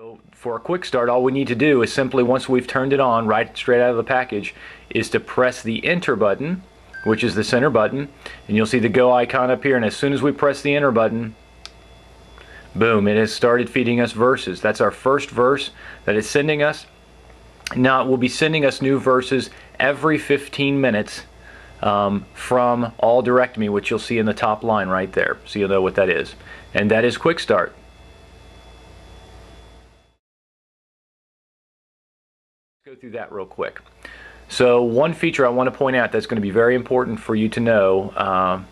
So for a quick start, all we need to do is simply, once we've turned it on right straight out of the package, is to press the enter button, which is the center button, and you'll see the go icon up here, and as soon as we press the enter button, boom, it has started feeding us verses. That's our first verse that it's sending us. Now it will be sending us new verses every 15 minutes from All Direct Me, which you'll see in the top line right there, so you'll know what that is. And that is Quick Start. Let's go through that real quick. So one feature I want to point out that's going to be very important for you to know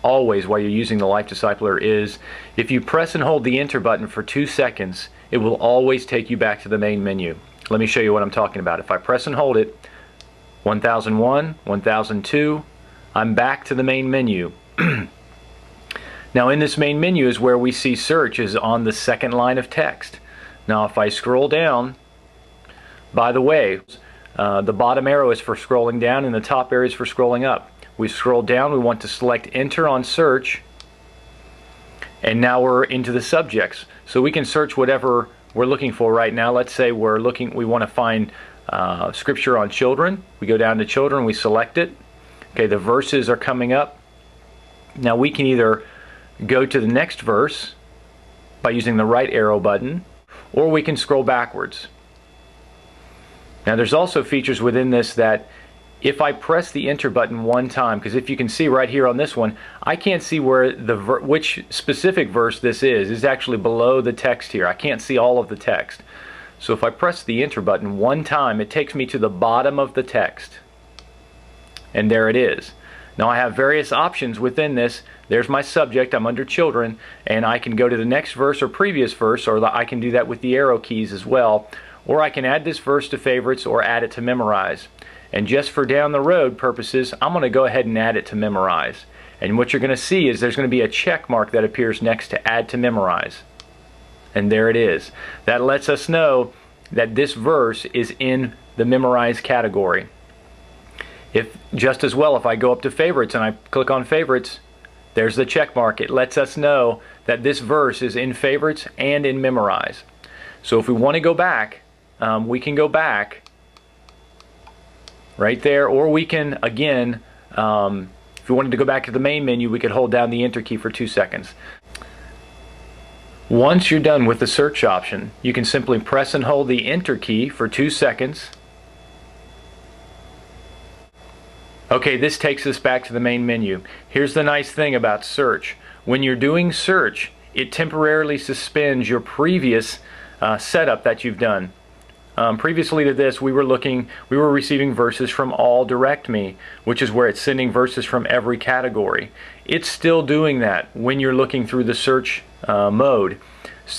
always while you're using the LifeDiscipler is if you press and hold the enter button for 2 seconds, it will always take you back to the main menu. Let me show you what I'm talking about. If I press and hold it, 1001, 1002, I'm back to the main menu. Now in this main menu is where we see search is on the second line of text. Now if I scroll down, by the way, the bottom arrow is for scrolling down and the top arrow is for scrolling up. We scroll down, we want to select enter on search, and now we're into the subjects. So we can search whatever we're looking for right now. Let's say we want to find scripture on children. We go down to children, we select it. Okay, the verses are coming up. Now we can either go to the next verse by using the right arrow button, or we can scroll backwards. Now there's also features within this that if I press the enter button one time, because if you can see right here on this one, I can't see where which specific verse this is. It's actually below the text here. I can't see all of the text. So if I press the enter button one time, it takes me to the bottom of the text. And there it is. Now I have various options within this. There's my subject, I'm under children, and I can go to the next verse or previous verse, or I can do that with the arrow keys as well. Or I can add this verse to favorites or add it to memorize. And just for down the road purposes, I'm going to go ahead and add it to memorize. And what you're going to see is there's going to be a check mark that appears next to add to memorize. And there it is. That lets us know that this verse is in the memorize category. If just as well, if I go up to favorites and I click on favorites, there's the check mark. It lets us know that this verse is in favorites and in memorize. So if we want to go back, we can go back right there, or we can, again, if we wanted to go back to the main menu, we could hold down the enter key for 2 seconds. Once you're done with the search option, you can simply press and hold the enter key for 2 seconds. Okay, this takes us back to the main menu. Here's the nice thing about search. When you're doing search, it temporarily suspends your previous setup that you've done. Previously to this, we were receiving verses from All Direct Me, which is where it's sending verses from every category. It's still doing that when you're looking through the search mode.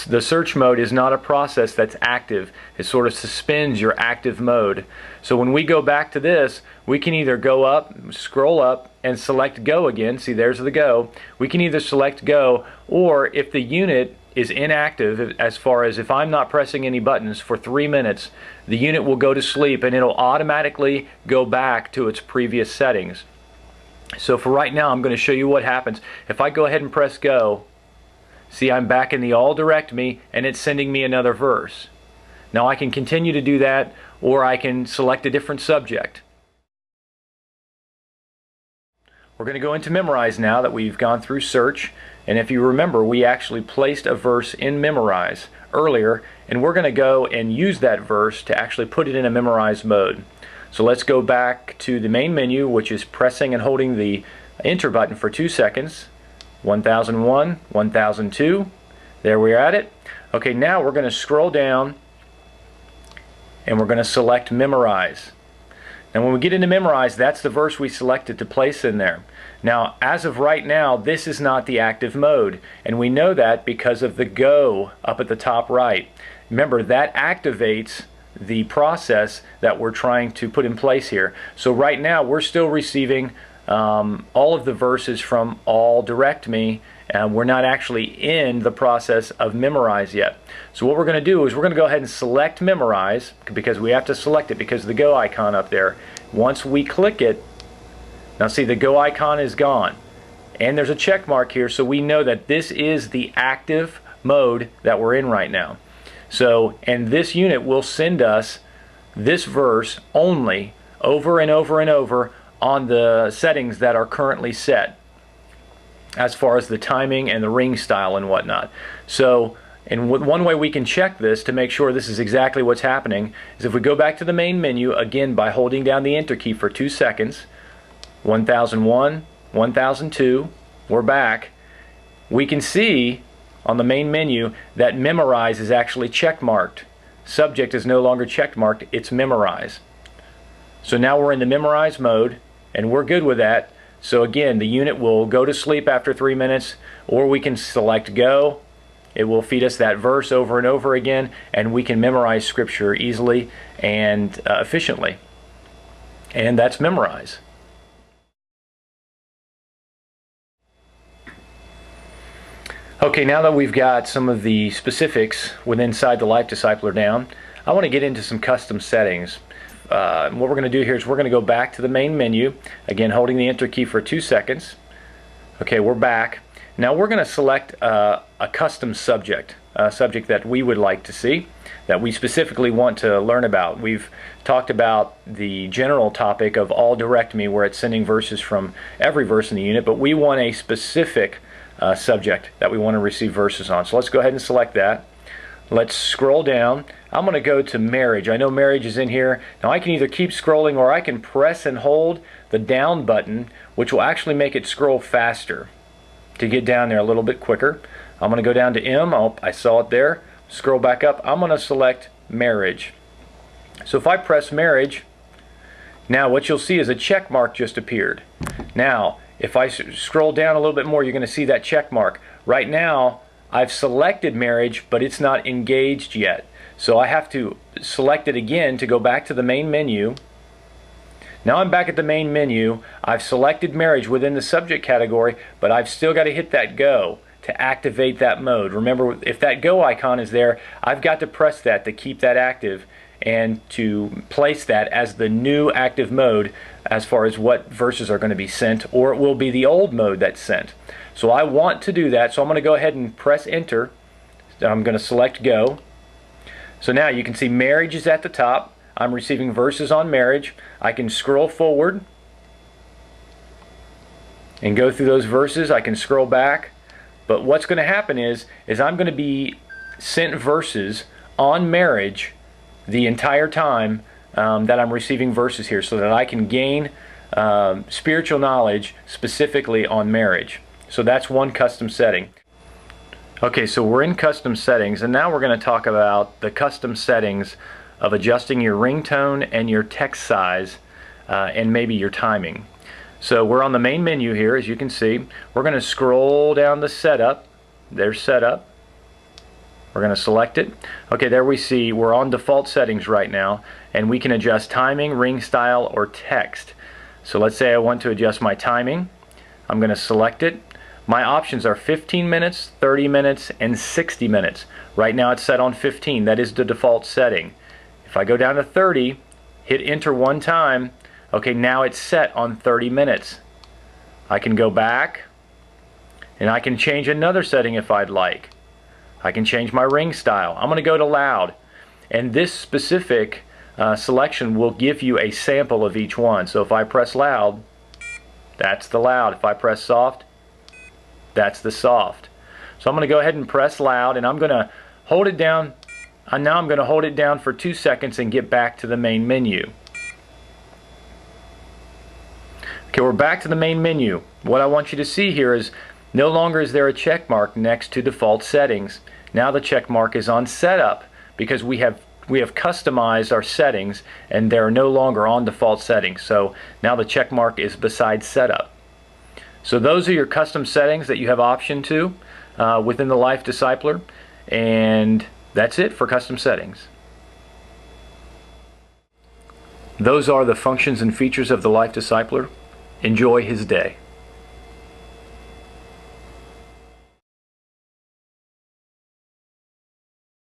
The search mode is not a process that's active. It sort of suspends your active mode. So when we go back to this, we can either go up, scroll up, and select go again. See, there's the go. We can either select go, or if the unit is inactive, as far as if I'm not pressing any buttons for 3 minutes, the unit will go to sleep and it'll automatically go back to its previous settings. So for right now, I'm going to show you what happens. If I go ahead and press go, see, I'm back in the All Direct Me and it's sending me another verse. Now I can continue to do that, or I can select a different subject. We're going to go into memorize now that we've gone through search. And if you remember, we actually placed a verse in memorize earlier, and we're going to go and use that verse to actually put it in a memorize mode. So let's go back to the main menu, which is pressing and holding the enter button for 2 seconds. 1001, 1002, there we're at it. Okay, now we're going to scroll down and we're going to select memorize. Now when we get into memorize, that's the verse we selected to place in there. Now as of right now, this is not the active mode, and we know that because of the go up at the top right. Remember, that activates the process that we're trying to put in place here. So right now we're still receiving all of the verses from All Direct Me, and we're not actually in the process of memorize yet. So what we're going to do is we're going to go ahead and select memorize, because we have to select it because of the go icon up there. Once we click it, now see, the go icon is gone, and there's a check mark here, so we know that this is the active mode that we're in right now. So, and this unit will send us this verse only over and over and over on the settings that are currently set as far as the timing and the ring style and whatnot. So, and one way we can check this to make sure this is exactly what's happening is if we go back to the main menu, again by holding down the enter key for 2 seconds, 1001, 1002, we're back, we can see on the main menu that memorize is actually check marked. Subject is no longer check marked, it's memorize. So now we're in the memorize mode and we're good with that. So again, the unit will go to sleep after 3 minutes, or we can select go. It will feed us that verse over and over again, and we can memorize scripture easily and efficiently. And that's memorize. Okay, now that we've got some of the specifics inside the LifeDiscipler down, I want to get into some custom settings. What we're going to do here is we're going to go back to the main menu, again holding the enter key for 2 seconds. Okay, we're back. Now we're going to select a custom subject, a subject that we would like to see, that we specifically want to learn about. We've talked about the general topic of all direct me, where it's sending verses from every verse in the unit, but we want a specific subject that we want to receive verses on. So let's go ahead and select that. Let's scroll down. I'm going to go to marriage. I know marriage is in here. Now I can either keep scrolling or I can press and hold the down button, which will actually make it scroll faster to get down there a little bit quicker. I'm going to go down to M. Oh, I saw it there. Scroll back up. I'm going to select marriage. So if I press marriage, now what you'll see is a check mark just appeared. Now if I scroll down a little bit more, you're going to see that check mark. Right now I've selected marriage, but it's not engaged yet. So I have to select it again to go back to the main menu. Now I'm back at the main menu. I've selected marriage within the subject category, but I've still got to hit that go to activate that mode. Remember, if that go icon is there, I've got to press that to keep that active and to place that as the new active mode as far as what verses are going to be sent, or it will be the old mode that's sent. So I want to do that, so I'm going to go ahead and press enter. I'm going to select go. So now you can see marriage is at the top. I'm receiving verses on marriage. I can scroll forward and go through those verses. I can scroll back. But what's going to happen is I'm going to be sent verses on marriage the entire time that I'm receiving verses here, so that I can gain spiritual knowledge specifically on marriage. So that's one custom setting. Okay, so we're in custom settings, and now we're going to talk about the custom settings of adjusting your ringtone and your text size and maybe your timing. So we're on the main menu here, as you can see. We're going to scroll down to setup. There's setup. We're going to select it. Okay, there we see we're on default settings right now, and we can adjust timing, ring style, or text. So let's say I want to adjust my timing. I'm going to select it. My options are 15 minutes, 30 minutes, and 60 minutes. Right now it's set on 15. That is the default setting. If I go down to 30, hit enter one time, okay, now it's set on 30 minutes. I can go back and I can change another setting if I'd like. I can change my ring style. I'm going to go to loud, and this specific selection will give you a sample of each one. So if I press loud, that's the loud. If I press soft, that's the soft. So I'm going to go ahead and press loud, and I'm going to hold it down. And now I'm going to hold it down for 2 seconds and get back to the main menu. Okay, we're back to the main menu. What I want you to see here is no longer is there a check mark next to default settings. Now the check mark is on setup, because we have customized our settings and they're no longer on default settings. So now the check mark is beside setup. So those are your custom settings that you have option to within the LifeDiscipler, and that's it for custom settings. Those are the functions and features of the LifeDiscipler. Enjoy his day.